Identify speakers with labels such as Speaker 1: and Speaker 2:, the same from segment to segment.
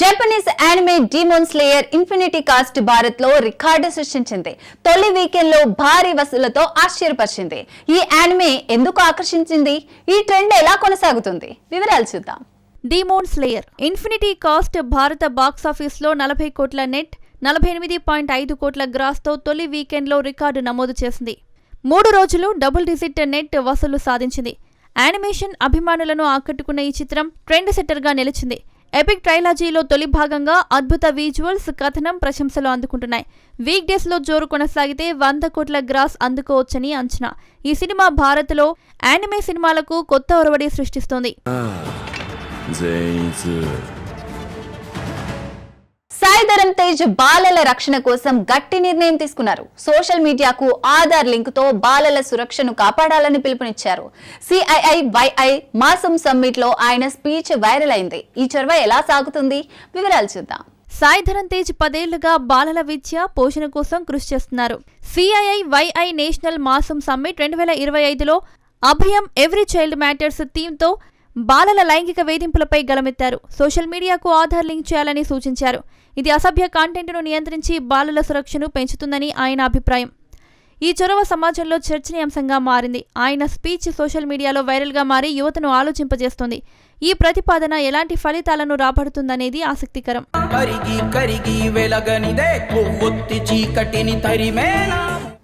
Speaker 1: Japanese anime demon slayer infinity cost Bharat లో record సృష్టించింది. తొలి వీకెండ్ లో భారీ వసూళ్లతో ఆశ్చర్యపరిచింది. ఈ యానిమే ఎందుకు ఆకర్షించింది? ఈ ట్రెండ్ ఎలా కొనసాగుతుంది? వివరాలు చూద్దాం.
Speaker 2: డీమోన్ స్లేయర్ ఇన్ఫినిటీ కాస్ట్ భారత బాక్సాఫీస్ లో 40 కోట్ల నెట్, 48.5 కోట్ల గ్రాస్ తో తొలి వీకెండ్ లో రికార్డు నమోదు చేసింది. 3 రోజులు డబుల్ డిజిట్ నెట్ వసూలు సాధించింది. యానిమేషన్ అభిమానులను ఆకట్టుకున్న ఈ చిత్రం ట్రెండ్ సెట్టర్ గా నిలిచింది. ఎపిక్ ట్రైలాజీలో తొలి భాగంగా అద్భుత విజువల్స్, కథనం ప్రశంసలు అందుకుంటున్నాయి. వీక్ డేస్ లో జోరు కొనసాగితే 100 కోట్ల గ్రాస్ అందుకోవచ్చని అంచనా. ఈ సినిమా భారత్ లో యానిమే సినిమాలకు కొత్త ఒరవడి సృష్టిస్తోంది.
Speaker 1: సాయి ధరమ్ తేజ్ బాలల రక్షణ కోసం గట్టి నిర్ణయం తీసుకున్నారు. సోషల్ మీడియాకు ఆధార్ లింక్ తో బాలల సురక్షను కాపాడాలని పిలుపునిచ్చారు. CII-YI మాసం సమ్మిట్ లో ఆయన స్పీచ్ వైరల్ అయింది. ఈ చొరవ ఎలా సాగుతుంది? వివరాలు చూద్దాం.
Speaker 2: సాయి ధరమ్ తేజ్ 10 ఏళ్లుగా బాలల విద్య, పోషణ కోసం కృషి చేస్తున్నారు. CII-YI నేషనల్ మాసం సమ్మిట్ 2025లో అభయం ఎవ్రీ చైల్డ్ మ్యాటర్స్ థీమ్ తో బాలల లైంగిక వేధింపులపై గలమెత్తారు. సోషల్ మీడియాకు ఆధార్ లింక్ చేయాలని సూచించారు. ఇది అసభ్య కంటెంట్ను నియంత్రించి బాలల సురక్షను పెంచుతుందని ఆయన అభిప్రాయం. ఈ చొరవ సమాజంలో చర్చనీయాంశంగా మారింది. ఆయన స్పీచ్ సోషల్ మీడియాలో వైరల్గా మారి యువతను ఆలోచింపజేస్తోంది. ఈ ప్రతిపాదన ఎలాంటి ఫలితాలను రాబడుతుందనేది ఆసక్తికరం.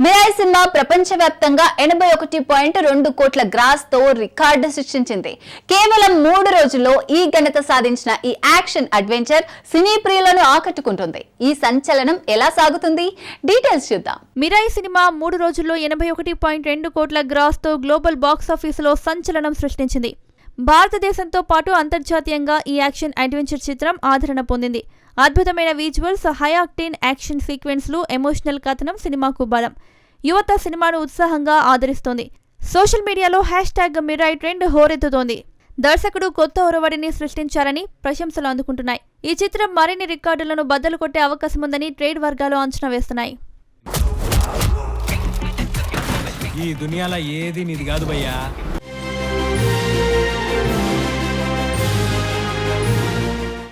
Speaker 1: మిరాయి సినిమా ప్రపంచవ్యాప్తంగా 81.2 కోట్ల గ్రాస్ తో రికార్డు సృష్టించింది. కేవలం 3 రోజుల్లో ఈ ఘనత సాధించిన ఈ యాక్షన్ అడ్వెంచర్ సినీ ప్రియులను ఆకట్టుకుంటుంది. ఈ సంచలనం ఎలా సాగుతుంది? డీటెయిల్స్ చూద్దాం.
Speaker 2: మిరాయి సినిమా 3 రోజుల్లో 81.2 కోట్ల గ్రాస్ తో గ్లోబల్ బాక్సాఫీసులో సంచలనం సృష్టించింది. భారతదేశంతో పాటు అంతర్జాతీయంగా ఈ యాక్షన్ అడ్వెంచర్ చిత్రం ఆదరణ పొందింది. అద్భుతమైన విజువల్స్, హై ఆక్టేన్ యాక్షన్ సీక్వెన్స్లు, ఎమోషనల్ కథనం సినిమాకు బలం. యువత సినిమాను ఉత్సాహంగా ఆదరిస్తోంది. సోషల్ మీడియాలో #మిరాయి ట్రెండ్ హోరెత్తుతోంది. దర్శకుడు కొత్త ఒరవడిని సృష్టించారని ప్రశంసలు అందుకుంటున్నాయి. ఈ చిత్రం మరిన్ని రికార్డులను బద్దలు కొట్టే అవకాశం ఉందని ట్రేడ్ వర్గాలు అంచనా వేస్తున్నాయి.
Speaker 3: ఈ దునియాలో ఏది నీది కాదు భయ్యా.